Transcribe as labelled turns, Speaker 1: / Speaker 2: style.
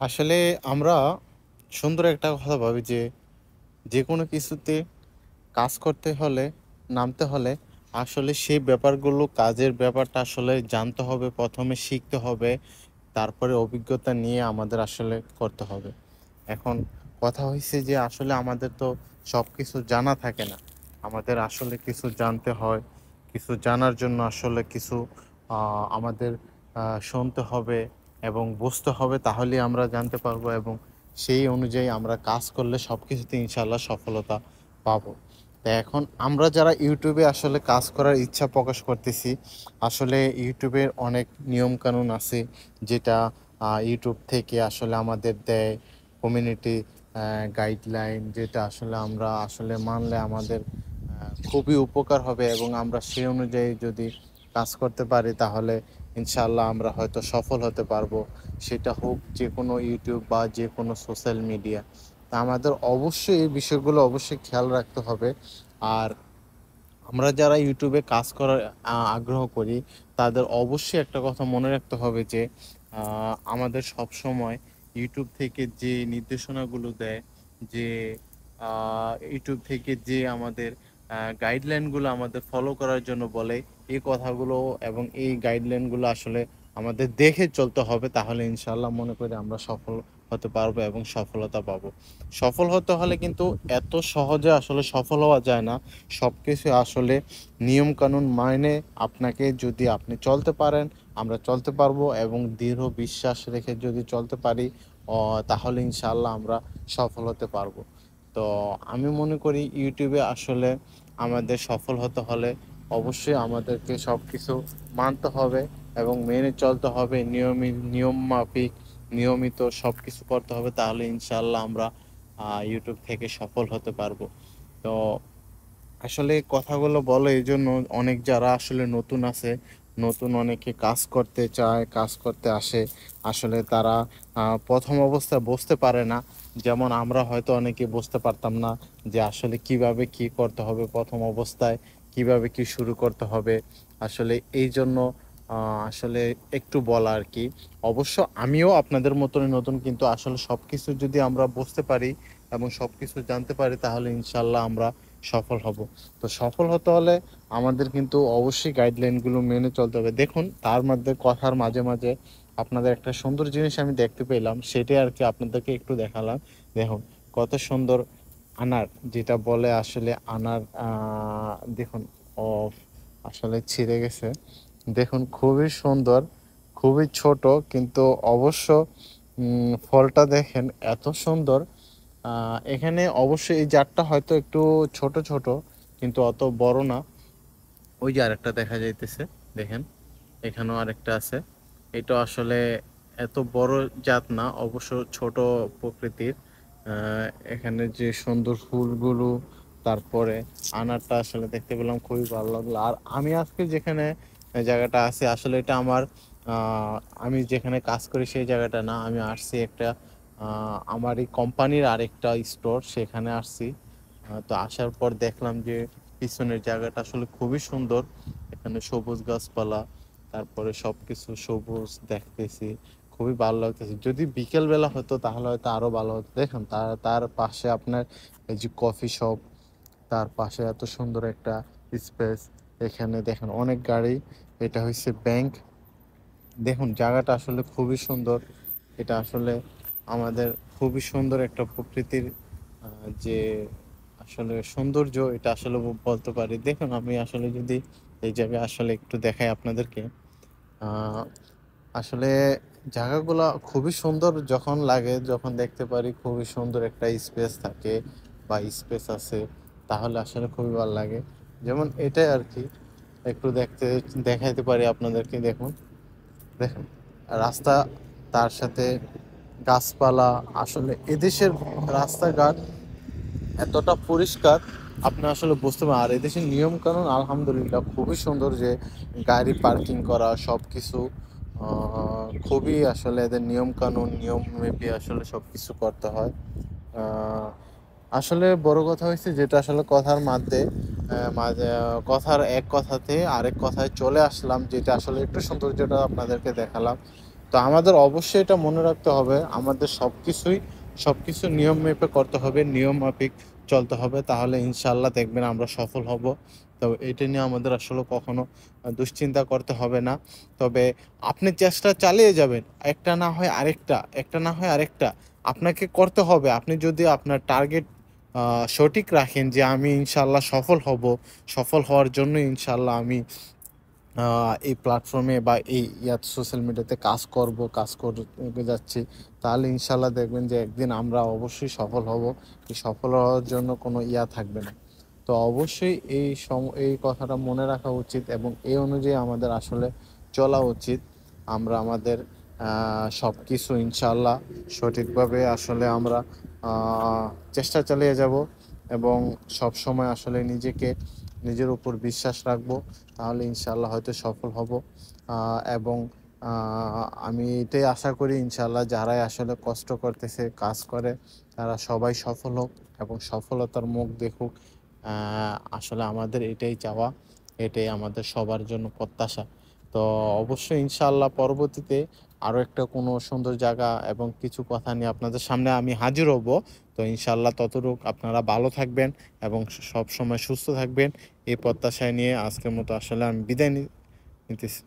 Speaker 1: আসলে আমরা সুন্দর একটা কথা ভাবি যে যে কোনো কিছুতে কাজ করতে হলে নামতে হলে আসলে সেই ব্যাপারগুলো কাজের ব্যাপারটা আসলে জানতে হবে, প্রথমে শিখতে হবে, তারপরে অভিজ্ঞতা নিয়ে আমাদের আসলে করতে হবে। এখন কথা হয়েছে যে আসলে আমাদের তো সব কিছু জানা থাকে না। আমাদের আসলে কিছু জানতে হয়, কিছু জানার জন্য আসলে কিছু আমাদের শুনতে হবে এবং বুঝতে হবে, তাহলেই আমরা জানতে পারবো এবং সেই অনুযায়ী আমরা কাজ করলে সব কিছুতে ইনশাল্লাহ সফলতা পাবো। তো এখন আমরা যারা ইউটিউবে আসলে কাজ করার ইচ্ছা প্রকাশ করতেছি, আসলে ইউটিউবের অনেক নিয়মকানুন আছে যেটা ইউটিউব থেকে আসলে আমাদের দেয় কমিউনিটি গাইডলাইন, যেটা আসলে আমরা আসলে মানলে আমাদের খুবই উপকার হবে এবং আমরা সেই অনুযায়ী যদি কাজ করতে পারি তাহলে ইনশাআল্লাহ আমরা হয়তো সফল হতে পারবো। সেটা হোক যে কোনো ইউটিউব বা যে কোনো সোশ্যাল মিডিয়া। তা আমাদের অবশ্যই এই বিষয়গুলো অবশ্যই খেয়াল রাখতে হবে। আর আমরা যারা ইউটিউবে কাজ করার আগ্রহ করি তাদের অবশ্যই একটা কথা মনে রাখতে হবে যে আমাদের সব সময় ইউটিউব থেকে যে নির্দেশনাগুলো দেয়, যে ইউটিউব থেকে যে আমাদের গাইডলাইনগুলো আমাদের ফলো করার জন্য বলে, এই কথাগুলো এবং এই গাইডলাইনগুলো আসলে আমাদের দেখে চলতে হবে, তাহলে ইনশাল্লাহ মনে করি আমরা সফল হতে পারবো এবং সফলতা পাবো। সফল হতে হলে কিন্তু এত সহজে আসলে সফল হওয়া যায় না। সব কিছু আসলে নিয়মকানুন মাইনে আপনাকে যদি আপনি চলতে পারেন, আমরা চলতে পারবো এবং দৃঢ় বিশ্বাস রেখে যদি চলতে পারি তাহলে ইনশাআল্লাহ আমরা সফল হতে পারবো। তো আমি মনে করি ইউটিউবে আসলে আমাদের সফল হতে হলে অবশ্যই আমাদেরকে সব কিছু মানতে হবে এবং মেনে চলতে হবে, নিয়ম মাফিক নিয়মিত সব কিছু করতে হবে, তাহলে ইনশাআল্লাহ আমরা ইউটিউব থেকে সফল হতে পারবো। তো আসলে কথাগুলো বলে এই জন্য, অনেক যারা আসলে নতুন আছে, নতুন অনেকে কাজ করতে চায়, কাজ করতে আসে, আসলে তারা প্রথম অবস্থায় বুঝতে পারে না। যেমন আমরা হয়তো অনেকে বুঝতে পারতাম না যে আসলে কিভাবে কি করতে হবে, প্রথম অবস্থায় কিভাবে কি শুরু করতে হবে। আসলে এই জন্য আসলে একটু বলা আর কি। অবশ্য আমিও আপনাদের মতনই নতুন, কিন্তু আসলে সব কিছু যদি আমরা বুঝতে পারি এবং সব কিছু জানতে পারি তাহলে ইনশাল্লাহ আমরা সফল হব। তো সফল হতে হলে আমাদের কিন্তু অবশ্যই গাইডলাইনগুলো মেনে চলতে হবে। দেখুন, তার মধ্যে কথার মাঝে মাঝে আপনাদের একটা সুন্দর জিনিস আমি দেখতে পেলাম, সেটাই আর কি আপনাদেরকে একটু দেখালাম। দেখুন কত সুন্দর আনার, যেটা বলে আসলে আনার, দেখুন ও আসলে ছিঁড়ে গেছে। দেখুন খুবই সুন্দর, খুবই ছোট, কিন্তু অবশ্য ফলটা দেখেন এত সুন্দর। এখানে অবশ্যই এই জারটা হয়তো একটু ছোট ছোট, কিন্তু অত বড় না। ওই যে আরেকটা দেখা যাইতেছে, দেখেন এখানেও আরেকটা আছে। এটা আসলে এত বড় জাত না, অবশ্য ছোট প্রকৃতির। এখানে যে সুন্দর ফুলগুলো, তারপরে আনারটা আসলে দেখতে পেলাম, খুবই ভালো লাগলো। আর আমি আজকে যেখানে জায়গাটা আছে, আসলে এটা আমার আমি যেখানে কাজ করি সেই জায়গাটা না, আমি আসছি একটা আমার এই কোম্পানির আরেকটা স্টোর, সেখানে আসছি। তো আসার পর দেখলাম যে পিছনের জায়গাটা আসলে খুবই সুন্দর। এখানে সবুজ গাছপালা, তারপরে সবকিছু সবুজ দেখতেছি, খুবই ভালো লাগতেছে। যদি বিকেল বেলা হতো তাহলে হয়তো আরো ভালো হতো। দেখুন তার তার পাশে আপনার এই যে কফি শপ, তার পাশে এত সুন্দর একটা স্পেস। এখানে দেখেন অনেক গাড়ি, এটা হচ্ছে ব্যাংক। দেখুন জায়গাটা আসলে খুবই সুন্দর। এটা আসলে আমাদের খুবই সুন্দর একটা প্রকৃতির যে আসলে সৌন্দর্য, এটা আসলে বলতে পারি। দেখুন আমি আসলে যদি এই জায়গায় আসলে একটু দেখাই আপনাদেরকে, আহ, আসলে জায়গাগুলো খুবই সুন্দর যখন লাগে, যখন দেখতে পারি খুবই সুন্দর একটা স্পেস থাকে বা স্পেস আছে, তাহলে আসলে খুবই ভালো লাগে। যেমন এটাই আর কি, একটু দেখাইতে পারি আপনাদেরকে। দেখুন, দেখুন রাস্তা, তার সাথে গাছপালা, আসলে এদেশের রাস্তাঘাট এতটা পরিষ্কার আপনি আসলে বুঝতে পারেন। আর এদেশের নিয়ম কানুন আলহামদুলিল্লাহ খুবই সুন্দর, যে গাড়ি পার্কিং করা সব কিছু খুবই আসলে এদের নিয়ম কানুন নিয়ম মেপে আসলে সব কিছু করতে হয়। আহ, আসলে বড় কথা হয়েছে যেটা আসলে কথার মাঝে মাঝে কথার এক কথাতে আরেক কথায় চলে আসলাম, যেটা আসলে একটু সৌন্দর্যটা আপনাদেরকে দেখালাম। তো আমাদের অবশ্যই এটা মনে রাখতে হবে, আমাদের সব কিছু নিয়ম মেপে করতে হবে, নিয়ম মাফিক চলতে হবে, তাহলে ইনশাল্লাহ দেখবেন আমরা সফল হব। তো এটা নিয়ে আমাদের আসলে কখনো দুশ্চিন্তা করতে হবে না। তবে আপনি চেষ্টা চালিয়ে যাবেন, একটা না হয় আরেকটা, একটা না হয় আরেকটা আপনাকে করতে হবে। আপনি যদি আপনার টার্গেট সঠিক রাখেন যে আমি ইনশাল্লাহ সফল হব, সফল হওয়ার জন্য ইনশাল্লাহ আমি এই প্ল্যাটফর্মে বা এই সোশ্যাল মিডিয়াতে কাজ করে যাচ্ছি, তাহলে ইনশাল্লাহ দেখবেন যে একদিন আমরা অবশ্যই সফল হব। এই সফল হওয়ার জন্য কোনো থাকবে না। তো অবশ্যই এই কথাটা মনে রাখা উচিত এবং এই অনুযায়ী আমাদের আসলে চলা উচিত। আমরা আমাদের সব কিছু ইনশাল্লাহ সঠিকভাবে আসলে আমরা চেষ্টা চালিয়ে যাব এবং সব সময় আসলে নিজের উপর বিশ্বাস রাখবো, তাহলে ইনশাল্লাহ হয়তো সফল হব। এবং আমি এটাই আশা করি ইনশাল্লাহ যারাই আসলে কষ্ট করতেছে, কাজ করে, তারা সবাই সফল হোক এবং সফলতার মুখ দেখুক। আসলে আমাদের এটাই চাওয়া, এটাই আমাদের সবার জন্য প্রত্যাশা। তো অবশ্যই ইনশাআল্লাহ পরবর্তীতে আরও একটা কোনো সুন্দর জায়গা এবং কিছু কথা নিয়ে আপনাদের সামনে আমি হাজির হব। তো ইনশাআল্লাহ ততটুক আপনারা ভালো থাকবেন এবং সব সময় সুস্থ থাকবেন, এই প্রত্যাশায় নিয়ে আজকের মতো আসলে আমি বিদায় নিতেছি।